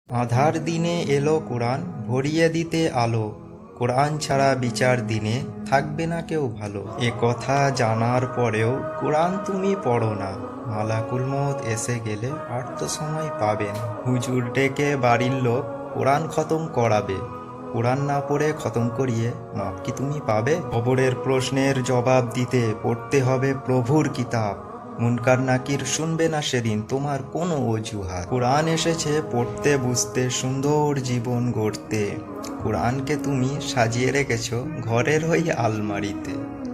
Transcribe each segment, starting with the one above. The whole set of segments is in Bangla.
আঁধার দিনে এলো কোরআন, ভরিয়ে দিতে আলো। কোরআন ছাড়া বিচার দিনে থাকবে না কেউ ভালো। এ কথা জানার পরেও কোরআন তুমি পড়ো না। মালাকুল মউত এসে গেলে আর তো সময় পাবে না। হুজুর ডেকে বাড়ির লোক কোরআন খতম করাবে। কোরআন না পড়ে খতম করিয়ে মাপ কি তুমি পাবে? কবরের প্রশ্নের জবাব দিতে পড়তে হবে প্রভুর কিতাব। মুনকার নাকির শুনবে না সেদিন তোমার কোনো অজুহাত। কোরআন এসেছে পড়তে বুঝতে সুন্দর জীবন গড়তে। কোরআনকে তুমি সাজিয়ে রেখেছ ঘরের ওই আলমারিতে।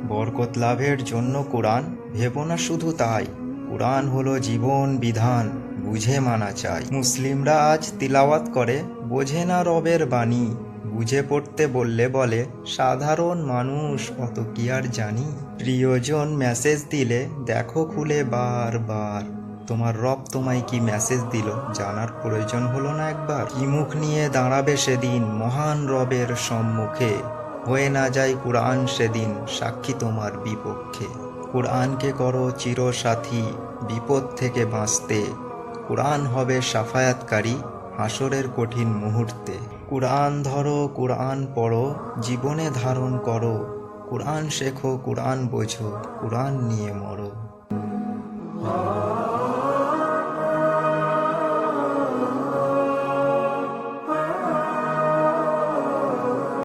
বরকত লাভের জন্য কোরআন, ভেবো না শুধু তাই। কোরআন হলো জীবন বিধান, বুঝে মানা চাই। মুসলিমরা আজ তিলাওয়াত করে, বোঝে না রবের বাণী। বুঝে পড়তে বললে বলে সাধারণ মানুষ অত কি আর জানি। প্রিয়জন মেসেজ দিলে দেখো খুলে বারবার। তোমার রব তোমায় কি মেসেজ দিল জানার প্রয়োজন হলো না একবার? কি মুখ নিয়ে দাঁড়াবে সেদিন মহান রবের সম্মুখে? হয়ে না যায় কোরআন সেদিন সাক্ষী তোমার বিপক্ষে। কোরআনকে করো চিরসাথী বিপদ থেকে বাঁচতে। কোরআন হবে সাফায়াতকারী হাসরের কঠিন মুহূর্তে। কোরআন ধরো, কোরআন পড়ো, জীবনে ধারণ করো। কোরআন শেখো, কোরআন বোঝো, কোরআন নিয়ে মরো।